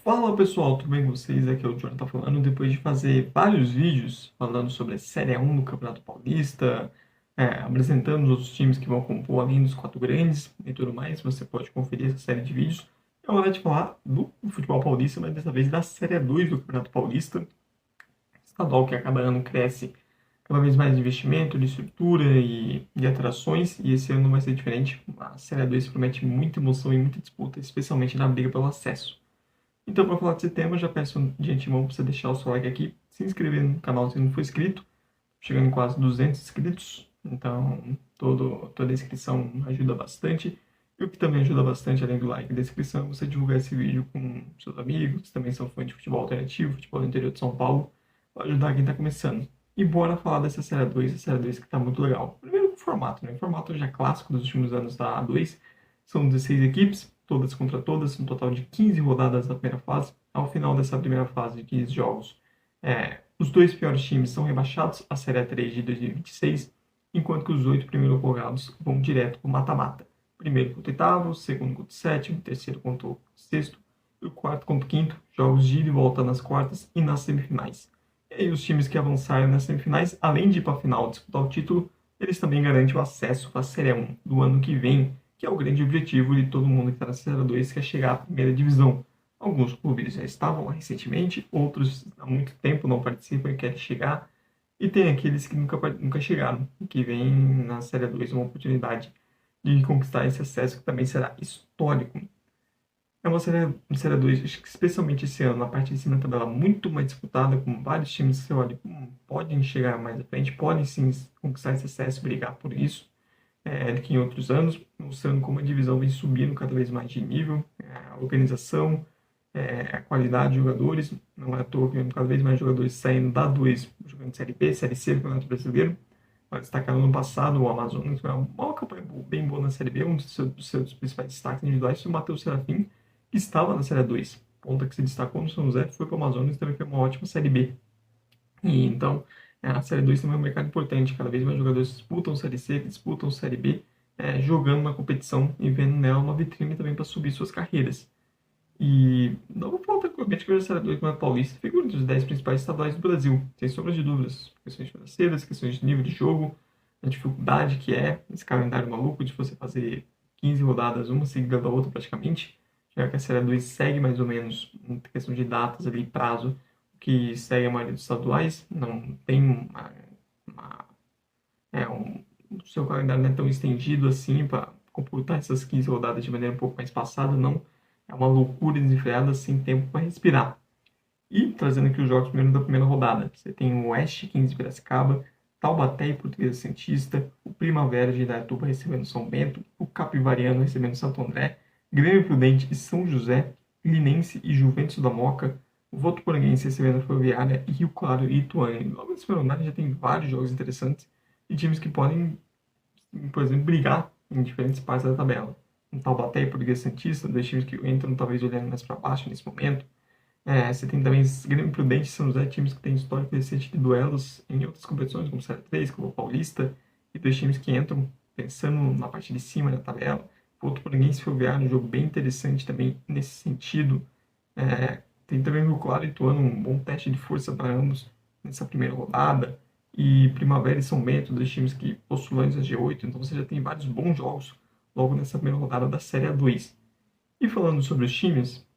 Fala pessoal, tudo bem com vocês? Aqui é o Jonathan falando. Depois de fazer vários vídeos falando sobre a Série A1 do Campeonato Paulista, apresentando os outros times que vão compor além dos quatro grandes e tudo mais, você pode conferir essa série de vídeos. É hora de falar do futebol paulista, mas dessa vez da Série A2 do Campeonato Paulista, estadual que a cada ano cresce cada vez mais de investimento, de estrutura e de atrações, e esse ano não vai ser diferente. A Série A2 promete muita emoção e muita disputa, especialmente na briga pelo acesso. Então, para falar desse tema, já peço de antemão para você deixar o seu like aqui, se inscrever no canal se não for inscrito, chegando em quase 200 inscritos, então toda a inscrição ajuda bastante. E o que também ajuda bastante, além do like e da inscrição, é você divulgar esse vídeo com seus amigos, que também são fãs de futebol alternativo, futebol do interior de São Paulo, para ajudar quem está começando. E bora falar dessa Série 2, a Série 2 que está muito legal. Primeiro o formato, né? O formato já clássico dos últimos anos da A2, são 16 equipes, todas contra todas, um total de 15 rodadas na primeira fase. Ao final dessa primeira fase de 15 jogos, os dois piores times são rebaixados à Série A3 de 2026, enquanto que os 8 primeiros colocados vão direto para o mata-mata. Primeiro contra o oitavo, segundo contra o sétimo, terceiro contra o sexto e o quarto contra o quinto, jogos de ida e volta nas quartas e nas semifinais. E aí os times que avançarem nas semifinais, além de ir para a final disputar o título, eles também garantem o acesso para a Série 1 do ano que vem, que é o grande objetivo de todo mundo que está na Série 2, que é chegar à primeira divisão. Alguns clubes já estavam lá recentemente, outros há muito tempo não participam e querem chegar, e tem aqueles que nunca chegaram, e que vêm na Série 2 uma oportunidade de conquistar esse acesso que também será histórico. É uma série 2, acho que especialmente esse ano, na parte de cima da tabela muito mais disputada, com vários times que você olha, podem chegar mais à frente, podem sim conquistar esse acesso, brigar por isso, do que em outros anos, mostrando como a divisão vem subindo cada vez mais de nível, a organização, a qualidade de jogadores, não é à toa que vemos cada vez mais jogadores saindo da 2, jogando Série B, Série C do Campeonato Brasileiro. Para destacar no ano passado, o Amazonas foi uma campanha bem boa na Série B, um dos seus principais destaques individuais foi o Matheus Serafim, que estava na Série 2. Ponta que se destacou no São José, foi para o Amazonas e também foi uma ótima Série B. E então, a Série 2 também é um mercado importante. Cada vez mais jogadores disputam Série C, disputam Série B, jogando na competição e vendo nela uma vitrine também para subir suas carreiras. E não vou falar tranquilamente que a Série 2 do Paulista figura entre os 10 principais estaduais do Brasil, sem sombra de dúvidas. Questões financeiras, questões de nível de jogo, a dificuldade que é esse calendário maluco de você fazer 15 rodadas, uma seguida da outra praticamente, já que a Série 2 segue mais ou menos, em questão de datas ali, prazo, que segue a maioria dos estaduais, não tem uma, o seu calendário não é tão estendido assim para computar essas 15 rodadas de maneira um pouco mais passada, não. É uma loucura desenfreada, sem tempo para respirar. E trazendo aqui os jogos primeiro da primeira rodada. Você tem o Oeste 15 de Piracicaba, Taubaté e Portuguesa Santista, o Primavera de Indaiatuba recebendo São Bento, o Capivariano recebendo Santo André, Grêmio Prudente e São José, Linense e Juventus da Moca, o Votuporanguense recebendo a Ferroviária e Rio Claro e Ituano. Logo nesse primeiro rodada já tem vários jogos interessantes e times que podem, por exemplo, brigar em diferentes partes da tabela. Um Taubaté e Portuguesa Santista, dois times que entram talvez olhando mais para baixo nesse momento. Você tem também Grêmio Prudente e São José, times que têm histórico recente de duelos em outras competições, como Série 3, como o Paulista, e dois times que entram pensando na parte de cima da tabela. Outro Português Ferroviário, um jogo bem interessante também nesse sentido. Tem também o Claro e Ituano, um bom teste de força para ambos nessa primeira rodada. E Primavera e São Bento, dois times que postulam a G8, então você já tem vários bons jogos logo nessa primeira rodada da Série A2. E falando sobre os times,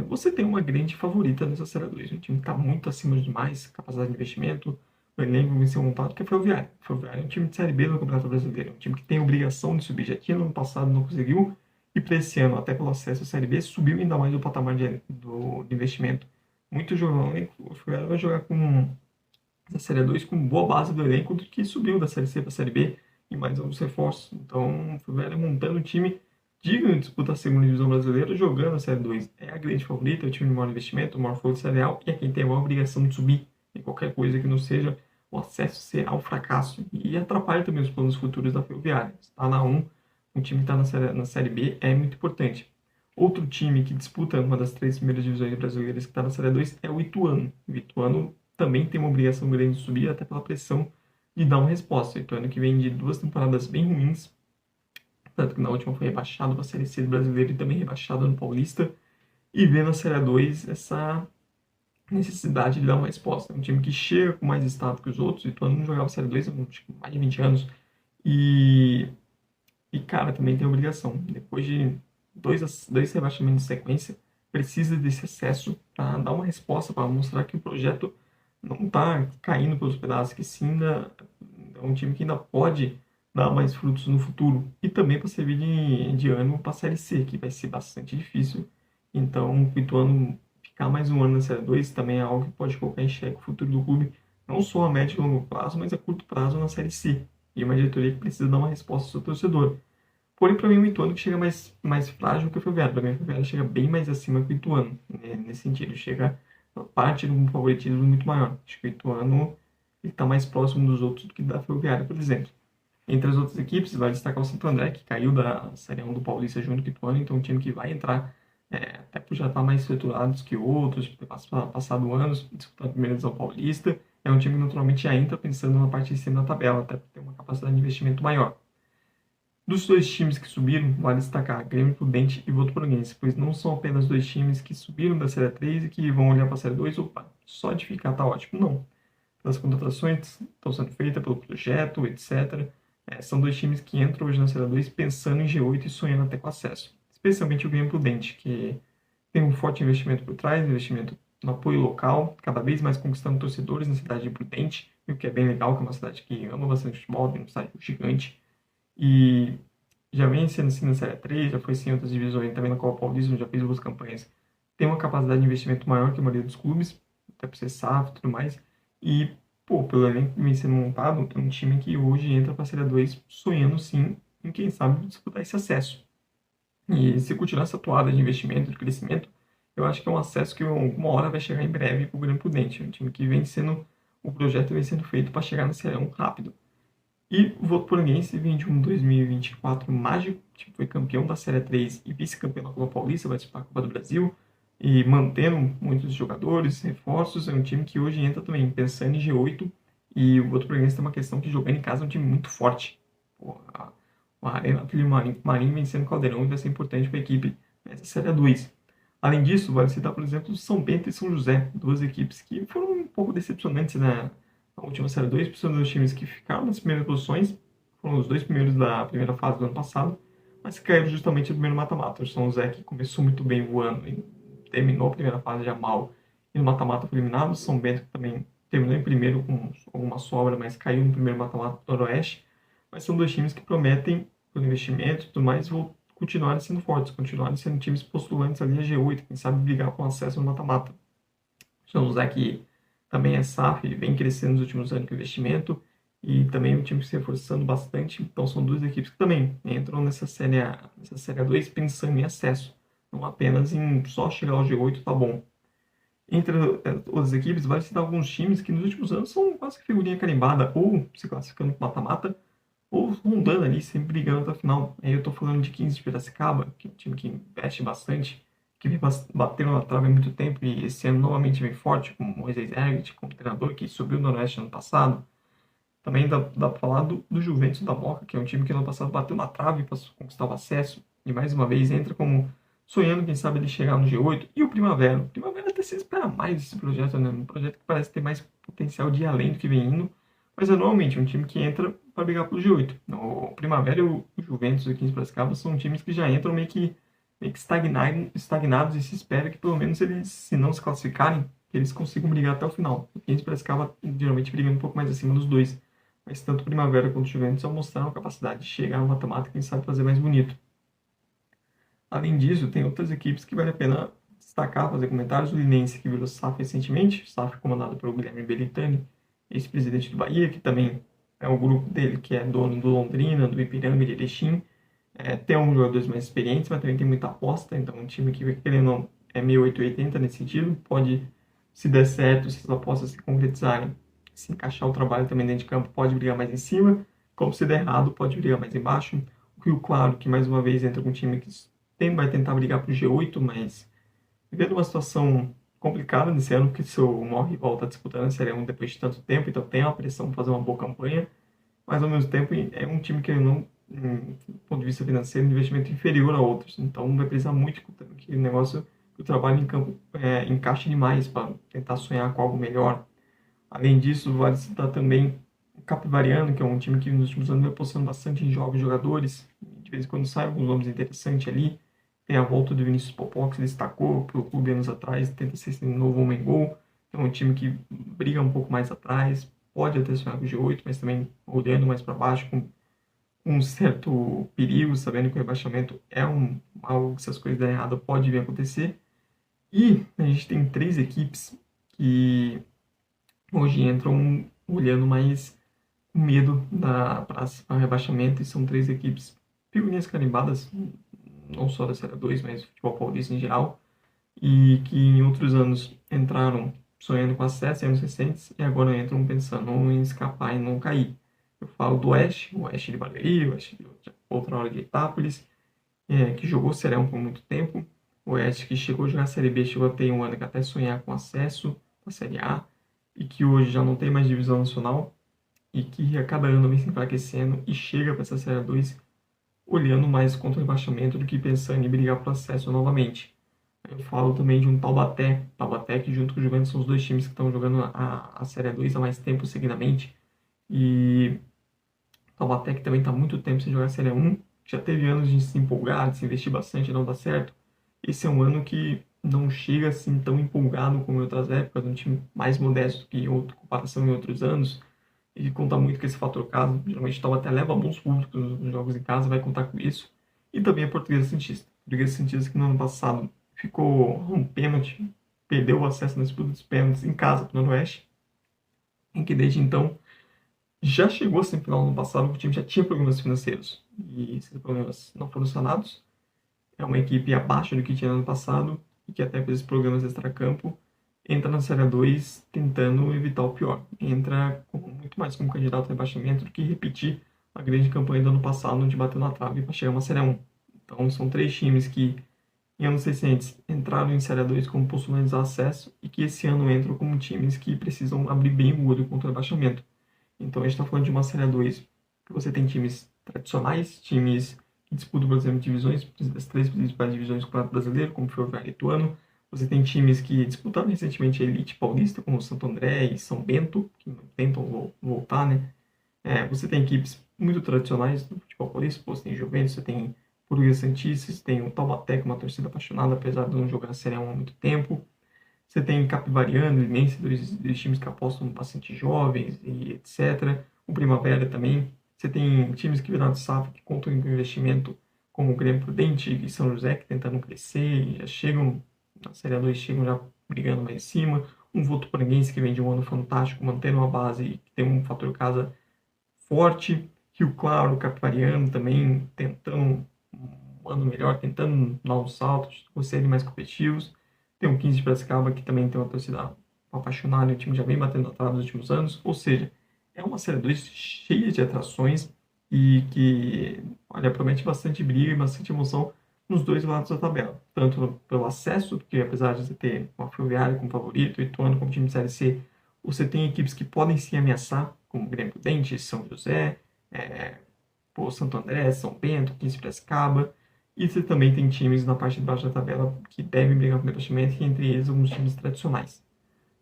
você tem uma grande favorita nessa Série 2. Um time que está muito acima de demais, capacidade de investimento, o elenco vem ser montado, que é o Ferroviário. O Ferroviário é um time de Série B no Campeonato Brasileiro, é um time que tem obrigação de subir. Já tinha no ano passado, não conseguiu, e para esse ano, até pelo acesso à Série B, subiu ainda mais o patamar do investimento. Muito jogão, o Ferroviário vai jogar com essa Série 2 com boa base do elenco do que subiu da Série C para a Série B e mais alguns reforços. Então, o Ferroviário montando um time digno de disputar a segunda divisão brasileira jogando a Série 2. É a grande favorita, é o time de maior investimento, o maior folha salarial e é quem tem a maior obrigação de subir em qualquer coisa que não seja o acesso será um fracasso e atrapalha também os planos futuros da Ferroviária. Está na 1, um time que está na série B é muito importante. Outro time que disputa uma das 3 primeiras divisões brasileiras que está na Série 2 é o Ituano. O Ituano também tem uma obrigação grande de subir, até pela pressão de dar uma resposta. O Ituano que vem de 2 temporadas bem ruins, tanto que na última foi rebaixado para a Série C do Brasileiro e também rebaixado no Paulista. e vê na Série A2 essa necessidade de dar uma resposta. É um time que chega com mais status que os outros, e todo mundo jogava Série 2 há mais de 20 anos, e, cara, também tem obrigação. Depois de dois rebaixamentos em sequência, precisa desse acesso para dar uma resposta, para mostrar que o projeto não está caindo pelos pedaços, que sim, ainda é um time que ainda pode dar mais frutos no futuro. E também para servir de ânimo para a Série C, que vai ser bastante difícil. Então, o Ituano ficar mais um ano na Série 2 também é algo que pode colocar em xeque o futuro do clube, não só a médio e longo prazo, mas a curto prazo na Série C. E uma diretoria que precisa dar uma resposta ao seu torcedor. Porém, para mim, o Ituano que chega mais frágil que o Ferroviário. Para mim, o Ferroviário chega bem mais acima que o Ituano, né? Nesse sentido. Chega parte de um favoritismo muito maior. Acho que o Ituano está mais próximo dos outros do que da Ferroviária, por exemplo. Entre as outras equipes, vai destacar o Santo André, que caiu da Série 1 do Paulista junto com o Ituano, então é um time que vai entrar, até por já estar mais estruturados que outros, por ter passado anos disputando a primeira divisão paulista. É um time que naturalmente já entra pensando na parte de cima da tabela, até por ter uma capacidade de investimento maior. Dos dois times que subiram, vale destacar Grêmio Prudente e Votuporunguense, pois não são apenas dois times que subiram da Série 3 e que vão olhar para a Série 2, opa, só de ficar tá ótimo. Não. Pelas contratações estão sendo feitas, pelo projeto, etc. São dois times que entram hoje na Série 2 pensando em G8 e sonhando até com acesso. Especialmente o Grêmio Prudente, que tem um forte investimento por trás, investimento no apoio local, cada vez mais conquistando torcedores na cidade de Prudente, o que é bem legal, que é uma cidade que ama bastante futebol, tem um estádio gigante. E já vem sendo assim na Série 3, já foi assim em outras divisões, também na Copa Paulista, já fez boas campanhas. Tem uma capacidade de investimento maior que a maioria dos clubes, até por ser SAF e tudo mais. E, pô, pelo elenco que vem sendo montado, é um time que hoje entra para a Série 2 sonhando sim em, quem sabe, disputar esse acesso. E se continuar essa toada de investimento, de crescimento, eu acho que é um acesso que uma hora vai chegar em breve para o Grêmio Prudente. É um time que vem sendo, o projeto vem sendo feito para chegar na Série 1 rápido. E o Votuporunguense vem de um 2024 mágico, tipo, foi campeão da Série 3 e vice-campeão da Copa Paulista, vai disputar a Copa do Brasil, e mantendo muitos jogadores, reforços. É um time que hoje entra também pensando em G8, e o Votuporunguense tem uma questão que jogando em casa é um time muito forte. Pô, a Arena Filho Marinho vencendo o Caldeirão e vai ser importante para a equipe nessa Série 2. Além disso, vale citar, por exemplo, São Bento e São José, duas equipes que foram um pouco decepcionantes na última Série 2, por ser dos times que ficaram nas primeiras posições, foram os dois primeiros da primeira fase do ano passado, mas caíram justamente no primeiro mata-mata. O São José, que começou muito bem voando e terminou a primeira fase já mal, e no mata-mata foi eliminado. O São Bento, que também terminou em primeiro com alguma sobra, mas caiu no primeiro mata-mata do Noroeste. Mas são dois times que prometem, pelo investimento e tudo mais, vão continuarem sendo fortes, continuarem sendo times postulantes ali a G8, quem sabe brigar com acesso no mata-mata. São José, que também é SAF, vem crescendo nos últimos anos com investimento, e também o time se reforçando bastante. Então são duas equipes que também entram nessa série 2 pensando em acesso, não apenas em só chegar ao G8, tá bom. Entre outras equipes, vale citar alguns times que nos últimos anos são quase que figurinha carimbada, ou se classificando para mata-mata, ou rondando ali, sempre brigando até a final. Aí eu tô falando de 15 de Piracicaba, que é um time que investe bastante, que vem batendo na trave há muito tempo e esse ano novamente vem forte, com o Moisés Herget como treinador, que subiu no Noroeste ano passado. Também dá para falar do Juventus da Moca, que é um time que ano passado bateu na trave para conquistar o acesso, e mais uma vez entra como sonhando, quem sabe, ele chegar no G8. E o Primavera. O Primavera até se espera mais esse projeto, né? Um projeto que parece ter mais potencial de ir além do que vem indo, mas é normalmente um time que entra para brigar pelo G8. O Primavera e o Juventus e o 15 Piracicaba são times que já entram meio que estagnados, e se espera que pelo menos eles, se não se classificarem, que eles consigam brigar até o final. O 15 Piracicaba geralmente briga um pouco mais acima dos dois, mas tanto Primavera quanto Juventus já mostraram a capacidade de chegar no mata-mata e quem sabe fazer mais bonito. Além disso, tem outras equipes que vale a pena destacar, fazer comentários. O Linense, que virou SAF recentemente, SAF comandado pelo Guilherme Belitani, ex-presidente do Bahia, que também é o grupo dele que é dono do Londrina, do Ipiranga e de Erechim. Tem alguns jogadores mais experientes, mas também tem muita aposta, então é um time que, querendo ou não, é meio 880 nesse sentido. Pode, se der certo, se as apostas se concretizarem, se encaixar o trabalho também dentro de campo, pode brigar mais em cima. Como se der errado, pode brigar mais embaixo. O Rio Claro, que mais uma vez entra com um time que vai tentar brigar para o G8, mas vivendo uma situação complicada nesse ano, porque seu maior rival está disputando a Série 1 depois de tanto tempo, então tem a pressão para fazer uma boa campanha, mas ao mesmo tempo é um time que não, do ponto de vista financeiro, um investimento inferior a outros, então vai precisar muito que o negócio o trabalho em campo encaixe demais para tentar sonhar com algo melhor. Além disso, vale citar também o Capivariano, que é um time que nos últimos anos vem apostando bastante em jovens jogadores. De vez em quando saem alguns nomes interessantes ali. Tem a volta do Vinícius Popó, que se destacou pelo clube anos atrás, tenta ser esse novo homem-gol. É um time que briga um pouco mais atrás, pode até sonhar com o G8, mas também olhando mais para baixo, com um certo perigo, sabendo que o rebaixamento é algo que, se as coisas derem errado, pode vir a acontecer. E a gente tem três equipes que hoje entram olhando mais com medo para o rebaixamento, e são três equipes figurinhas carimbadas, não só da Série 2, mas do futebol paulista em geral, e que em outros anos entraram sonhando com acesso em anos recentes e agora entram pensando em escapar e não cair. Eu falo do Oeste, o Oeste de Barueri, o Oeste de outra hora de Itápolis, que jogou Série 1 por muito tempo, o Oeste que chegou a jogar a Série B, chegou a ter um ano que até sonhar com acesso à Série A, e que hoje já não tem mais divisão nacional, e que a cada ano vem se enfraquecendo e chega para essa Série 2 olhando mais contra o rebaixamento do que pensando em brigar por acesso novamente. Eu falo também de um Taubaté que junto com o Juventus são os dois times que estão jogando a Série 2 há mais tempo seguidamente, e Taubaté que também está há muito tempo sem jogar a Série 1, já teve anos de se empolgar, de se investir bastante e não dá certo. Esse é um ano que não chega assim tão empolgado como em outras épocas, um time mais modesto que em outra comparação em outros anos, e conta muito com esse fator casa. Geralmente o Taubaté leva bons públicos nos jogos em casa, vai contar com isso. E também a Portuguesa Santista. A Portuguesa Santista que no ano passado ficou um pênalti, perdeu o acesso na disputa dos pênaltis em casa para o Noroeste, em que desde então já chegou a semifinal no passado, o time já tinha problemas financeiros. E esses problemas não foram sanados. É uma equipe abaixo do que tinha no ano passado e que até por esses programas extracampo entra na Série 2 tentando evitar o pior. Entra muito mais como candidato a rebaixamento do que repetir a grande campanha do ano passado, onde bateu na trave para chegar a uma Série 1. Então são três times que em anos recentes entraram em Série 2 como postulantes a acesso e que esse ano entram como times que precisam abrir bem o olho contra o rebaixamento. Então a gente está falando de uma Série 2 que você tem times tradicionais, times que disputam, por exemplo, divisões, as três principais divisões do Campeonato Brasileiro, como o Ferroviário Ituano. Você tem times que disputaram recentemente a elite paulista, como o Santo André e São Bento, que tentam voltar, né? Você tem equipes muito tradicionais do futebol paulista, você tem Juventus, você tem Portuguesa Santista, você tem o Taubaté, uma torcida apaixonada, apesar de não jogar a Série 1 há muito tempo. Você tem Capivariano, Linense, dois times que apostam bastante jovens e etc. O Primavera também. Você tem times que viraram de safra, que contam com investimento, como o Grêmio Prudente e São José, que tentando crescer e já chegam, na Série 2 chegam já brigando lá em cima. Um Votuporanguense que vem de um ano fantástico, mantendo uma base e que tem um fator casa forte. Rio Claro, Capivariano também tentando um ano melhor, tentando novos saltos, serem mais competitivos. Tem o 15 de Piracicaba, que também tem uma torcida apaixonada, e o time já vem batendo na trave nos últimos anos. Ou seja, é uma Série 2 cheia de atrações e que, olha, promete bastante briga e bastante emoção nos dois lados da tabela. Tanto pelo acesso, porque apesar de você ter uma Ferroviária como favorito, o Ituano como time de Série C, você tem equipes que podem se ameaçar, como o Grêmio Prudente, São José, Santo André, São Bento, 15 de Piracicaba. E você também tem times na parte de baixo da tabela que devem brigar pelo rebaixamento, e entre eles alguns times tradicionais.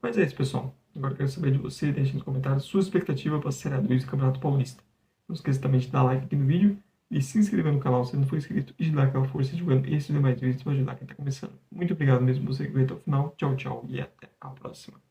Mas é isso, pessoal. Agora eu quero saber de você, deixe nos comentários sua expectativa para a Série 2 do Campeonato Paulista. Não esqueça também de dar like aqui no vídeo e se inscrever no canal se não for inscrito e de dar aquela força divulgando esses e demais vídeos para ajudar quem está começando. Muito obrigado mesmo por você que veio até o final. Tchau, tchau e até a próxima.